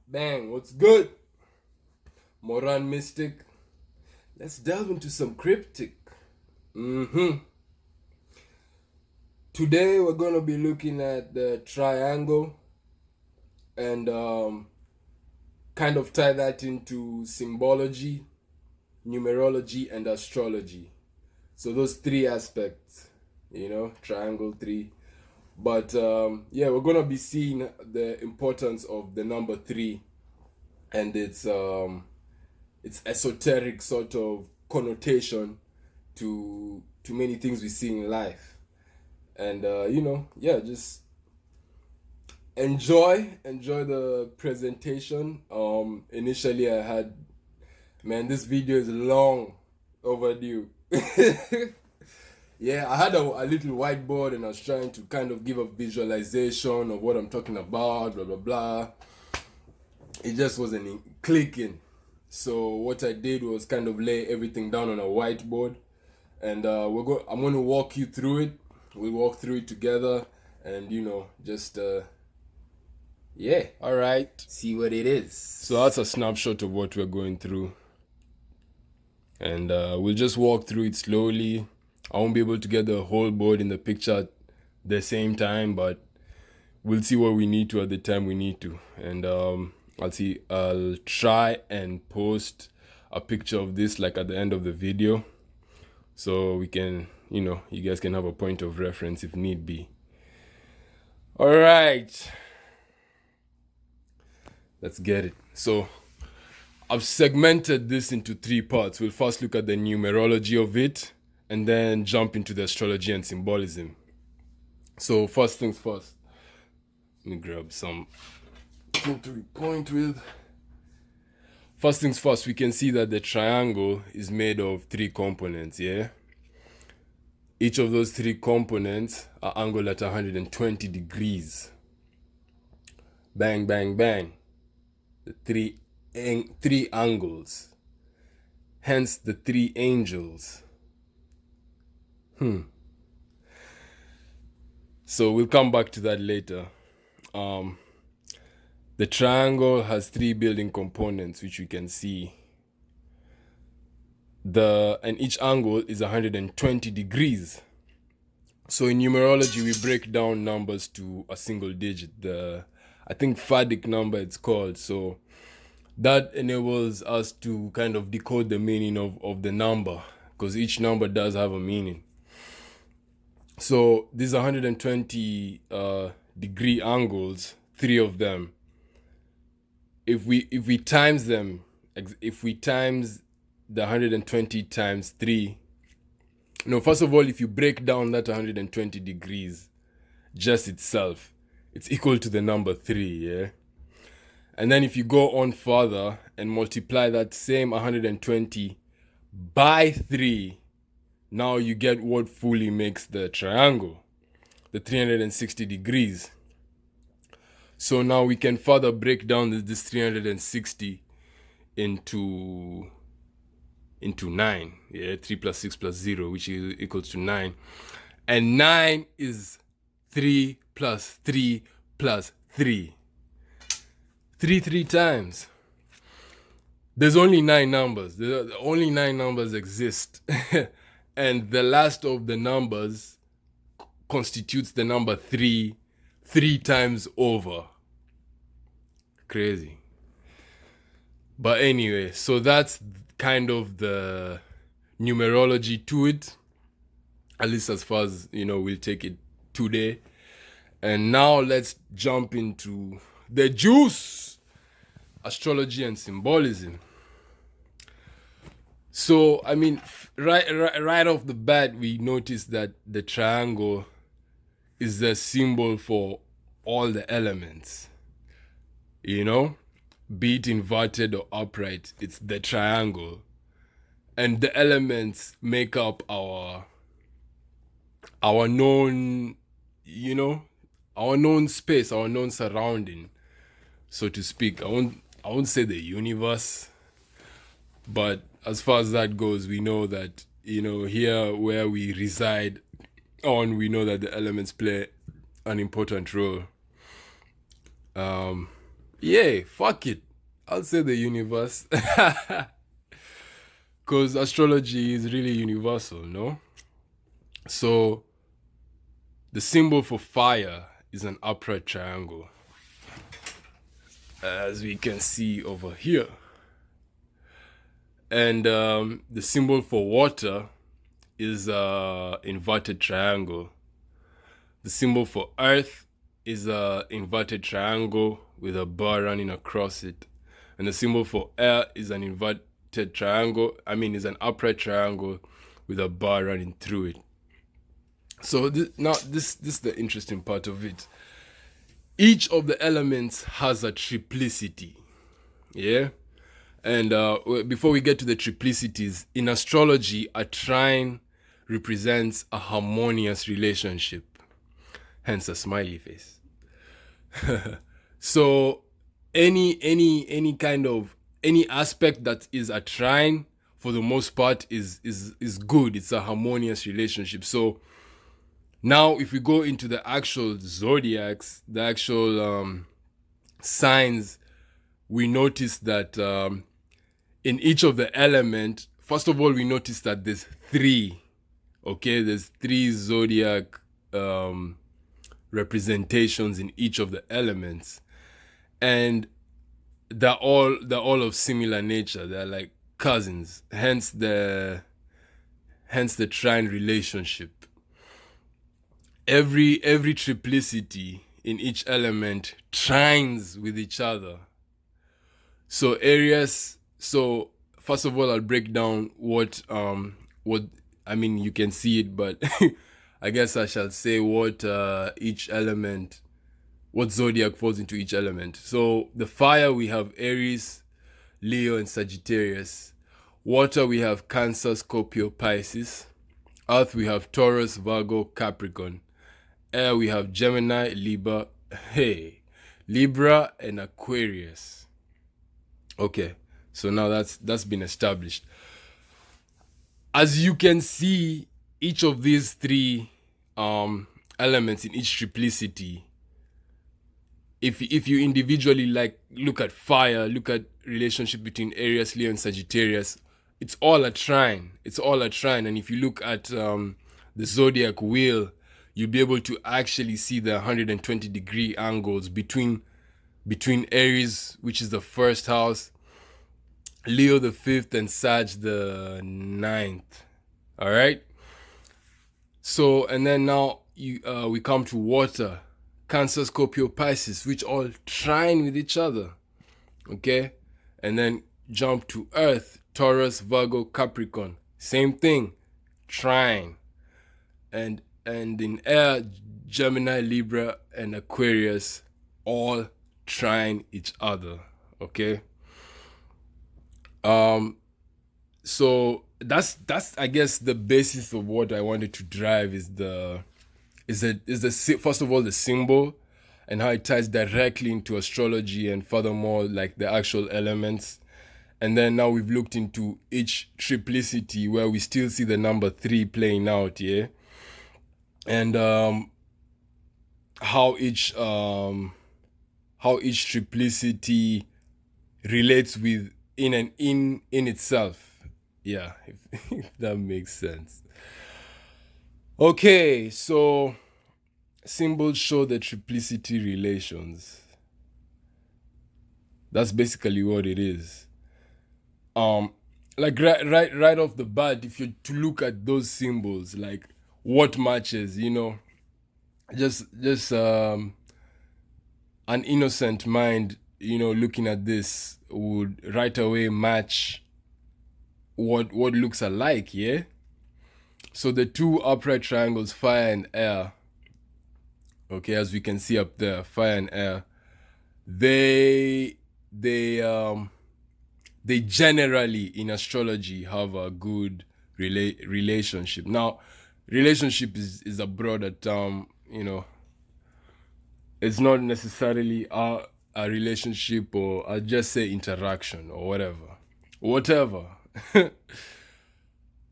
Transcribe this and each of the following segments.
Bang, what's good? Moran Mystic. Let's delve into some cryptic. hmm Today we're gonna be looking at the triangle and kind of tie that into symbology, numerology, and astrology. So those three aspects, triangle three. But yeah, we're gonna be seeing the importance of the number three and its esoteric sort of connotation to many things we see in life. And yeah, just enjoy the presentation. Initially I had, man, this video is long overdue. Yeah, I had a little whiteboard and I was trying to kind of give a visualization of what I'm talking about, blah blah blah. It just wasn't clicking. So what I did was kind of lay everything down on a whiteboard, and I'm going to walk you through it. We'll walk through it together, and just yeah, all right, see what it is. So that's a snapshot of what we're going through, and we'll just walk through it slowly. I won't be able to get the whole board in the picture at the same time, but we'll see what we need to at the time we need to. And I'll try and post a picture of this like at the end of the video, so we can, you guys can have a point of reference if need be. All right, let's get it. So I've segmented this into three parts. We'll first look at the numerology of it and then jump into the astrology and symbolism. So first things first, let me grab some to point with. First things first, we can see that the triangle is made of three components, yeah? Each of those three components are angled at 120 degrees. Bang, bang, bang. The three angles. Hence the three angels. So we'll come back to that later. The triangle has three building components, which we can see. And each angle is 120 degrees. So in numerology, we break down numbers to a single digit. I think Fadic number it's called. So that enables us to kind of decode the meaning of the number, because each number does have a meaning. So these 120 degree angles, three of them, if we times them, if we times the 120 times 3, first of all, if you break down that 120 degrees just itself, it's equal to the number 3, yeah? And then if you go on further and multiply that same 120 by 3, now you get what fully makes the triangle, the 360 degrees. So now we can further break down this 360 into 9, yeah, 3 plus 6 plus 0, which is equals to 9. And 9 is 3 plus 3 plus 3. 3 times. There's only 9 numbers. Only 9 numbers exist. And the last of the numbers constitutes the number 3 times over. Crazy. But anyway, so that's kind of the numerology to it, at least as far as we'll take it today. And now let's jump into the juice, astrology and symbolism. So I mean, right off the bat, we notice that the triangle is the symbol for all the elements, be it inverted or upright, it's the triangle. And the elements make up our known, our known space, our known surrounding, so to speak. I won't say the universe, but as far as that goes, we know that, here where we reside we know that the elements play an important role. Yeah, fuck it. I'll say the universe. Because astrology is really universal, no? So the symbol for fire is an upright triangle, as we can see over here. And the symbol for water is a inverted triangle. The symbol for earth is a inverted triangle with a bar running across it. And the symbol for air is an inverted triangle. Is an upright triangle with a bar running through it. So this is the interesting part of it. Each of the elements has a triplicity. Yeah. And before we get to the triplicities, in astrology, a trine represents a harmonious relationship, hence a smiley face. So any kind of any aspect that is a trine, for the most part, is good. It's a harmonious relationship. So now if we go into the actual zodiacs, the actual signs, we notice that in each of the element, first of all, we notice that there's three. Okay, there's three zodiac representations in each of the elements, and they're all of similar nature. They're like cousins. Hence the trine relationship. Every triplicity in each element trines with each other. So areas. So first of all, I'll break down what you can see it, but I guess I shall say what each element, what zodiac falls into each element. So the fire, we have Aries, Leo, and Sagittarius. Water, we have Cancer, Scorpio, Pisces. Earth, we have Taurus, Virgo, Capricorn. Air, we have Gemini, Libra, and Aquarius. Okay, so now that's been established. As you can see, each of these three elements in each triplicity, if you individually like look at fire, look at relationship between Aries, Leo, and Sagittarius, it's all a trine. It's all a trine. And if you look at the zodiac wheel, you'll be able to actually see the 120-degree angles between Aries, which is the first house, Leo the fifth, and Sag the ninth. All right. So, and then now we come to water, Cancer, Scorpio, Pisces, which all trine with each other. Okay. And then jump to earth, Taurus, Virgo, Capricorn. Same thing, trine. And in air, Gemini, Libra, and Aquarius all trine each other. Okay. So that's I guess the basis of what I wanted to drive is the first of all the symbol and how it ties directly into astrology, and furthermore like the actual elements. And then now we've looked into each triplicity where we still see the number 3 playing out, yeah? And how each triplicity relates with in itself. Yeah, if that makes sense. Okay, so symbols show the triplicity relations. That's basically what it is. Like right off the bat, if you're to look at those symbols, like what matches, just an innocent mind, looking at this would right away match what looks alike, yeah? So the two upright triangles, fire and air, okay, as we can see up there, fire and air, they generally in astrology have a good relationship. Now, relationship is a broader term, it's not necessarily a relationship, or I'll just say interaction or whatever.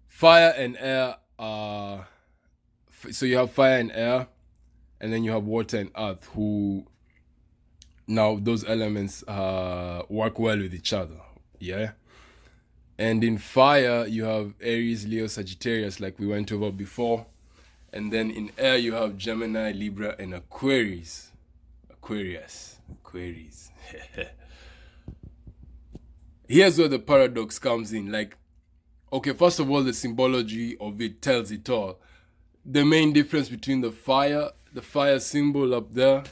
Fire and air are, so you have fire and air, and then you have water and earth, who Now those elements work well with each other. Yeah. And in fire, you have Aries, Leo, Sagittarius, like we went over before. And then in air, you have Gemini, Libra, and Aquarius. Aquarius. Here's where the paradox comes in. Like, okay, first of all, the symbology of it tells it all. The main difference between the fire symbol up there,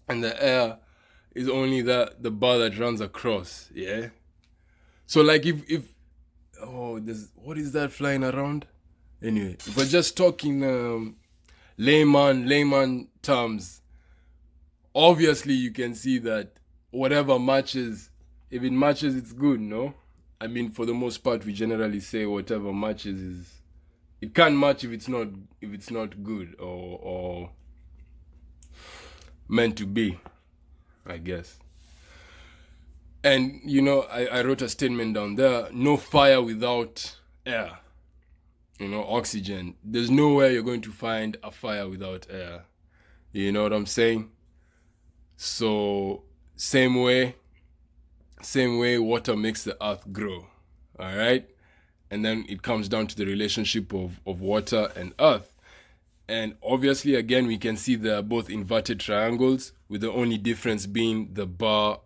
and the air is only the bar that runs across. Yeah. So like if there's what is that flying around? Anyway, if we're just talking layman terms, obviously you can see that whatever matches, if it matches, it's good, no? I mean, for the most part, we generally say whatever matches is. It can't match if it's not good or meant to be, I guess. And you know, I wrote a statement down there: no fire without air. You know, oxygen. There's nowhere you're going to find a fire without air. You know what I'm saying? So same way, water makes the earth grow. All right. And then it comes down to the relationship of water and earth. And obviously, again, we can see they're both inverted triangles, with the only difference being the bar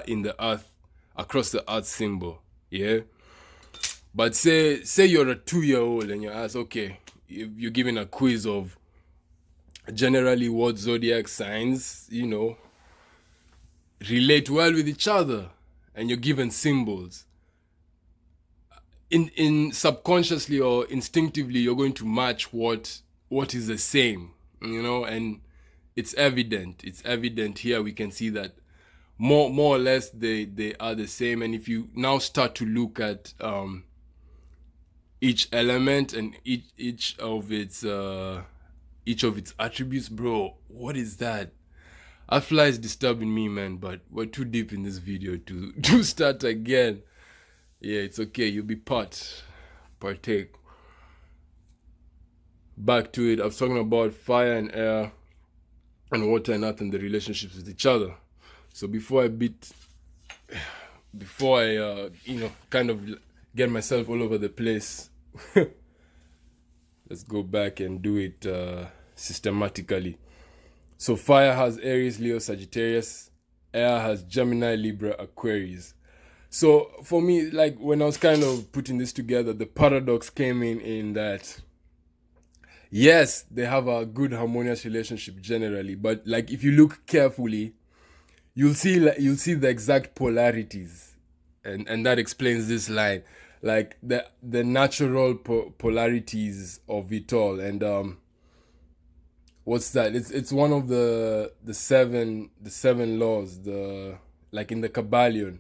in the earth, across the earth symbol. Yeah. But say you're a 2-year-old and you ask, okay, if you're given a quiz of generally what zodiac signs, you know, relate well with each other, and you're given symbols, in subconsciously or instinctively, you're going to match what is the same, you know. And it's evident here. We can see that more or less they are the same. And if you now start to look at each element and each of its attributes, bro, what is that? Afla is disturbing me, man, but we're too deep in this video to start again. Yeah, it's okay. You'll be partake. Back to it. I was talking about fire and air and water and earth and the relationships with each other. So before I kind of get myself all over the place, let's go back and do it systematically. So fire has Aries, Leo, Sagittarius. Air has Gemini, Libra, Aquarius. So for me, like when I was kind of putting this together, the paradox came in that, yes, they have a good harmonious relationship generally, but like if you look carefully, you'll see the exact polarities, and that explains this line, like the natural polarities of it all. And what's that? It's one of the seven laws, the like in the Kabbalion,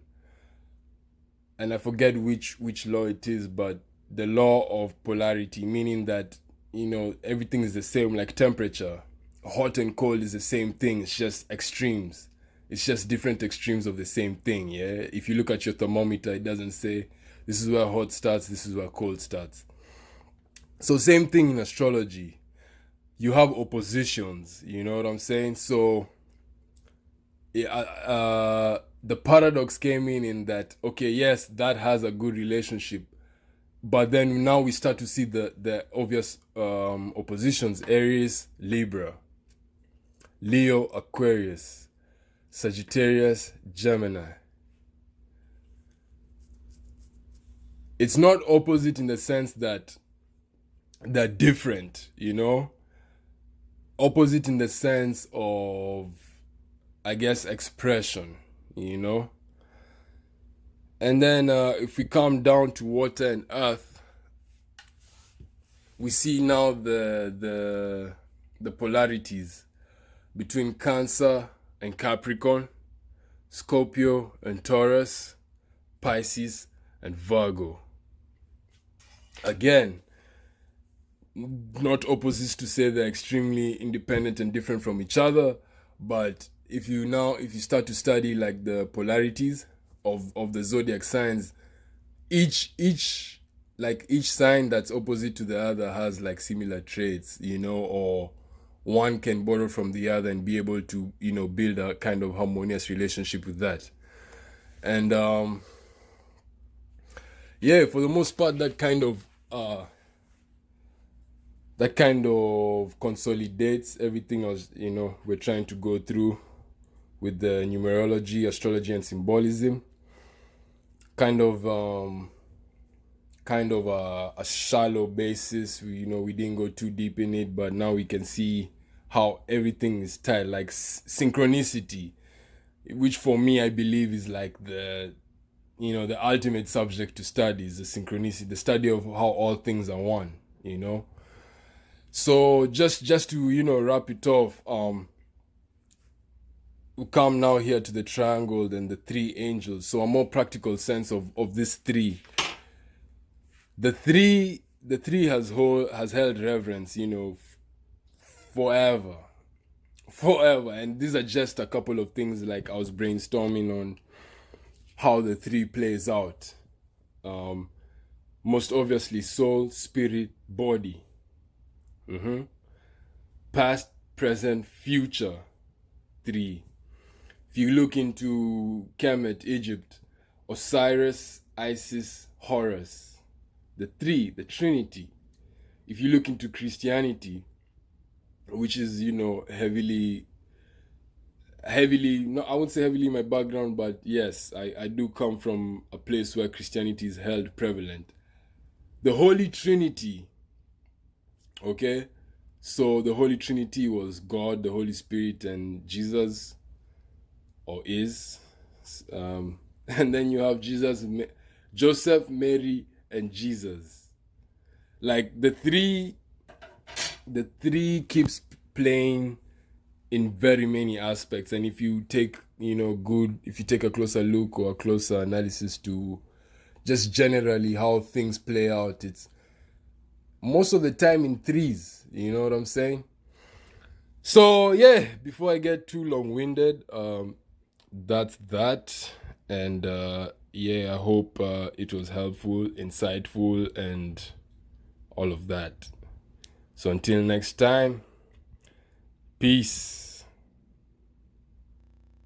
and I forget which law it is, but the law of polarity, meaning that, you know, everything is the same, like temperature. Hot and cold is the same thing, it's just extremes. It's just different extremes of the same thing, yeah? If you look at your thermometer, it doesn't say this is where hot starts, this is where cold starts. So same thing in astrology. You have oppositions, you know what I'm saying? So the paradox came in that, okay, yes, that has a good relationship, but then now we start to see the obvious oppositions: Aries, Libra, Leo, Aquarius, Sagittarius, Gemini. It's not opposite in the sense that they're different, you know? Opposite in the sense of, I guess, expression, you know? And then if we come down to water and earth, we see now the polarities between Cancer and Capricorn, Scorpio and Taurus, Pisces and Virgo. Again, not opposites to say they're extremely independent and different from each other, but if you start to study like the polarities of the zodiac signs, each sign that's opposite to the other has like similar traits, you know, one can borrow from the other and be able to, build a kind of harmonious relationship with that. And yeah, for the most part, that kind of consolidates everything else, we're trying to go through with the numerology, astrology, and symbolism. Kind of a shallow basis. We didn't go too deep in it, but now we can see how everything is tied, like synchronicity, which for me I believe is like the ultimate subject to study is the synchronicity, the study of how all things are one. So just to wrap it off, we come now here to the triangle and the three angels. So a more practical sense of this three. The three has held reverence, forever, forever. And these are just a couple of things like I was brainstorming on how the three plays out. Most obviously, soul, spirit, body. Past, present, future. Three. If you look into Kemet, Egypt, Osiris, Isis, Horus. The three, the Trinity. If you look into Christianity, which is heavily, no, I won't say heavily my background, but yes, I do come from a place where Christianity is held prevalent. The Holy Trinity. Okay, so the Holy Trinity was God, the Holy Spirit, and Jesus, or is. And then you have Joseph, Mary, and Jesus. Like the three keeps playing in very many aspects. And if you take a closer look or a closer analysis to just generally how things play out, it's most of the time in threes. You know what I'm saying? So yeah, before I get too long-winded, that's that. And yeah, I hope it was helpful, insightful, and all of that. So until next time, peace.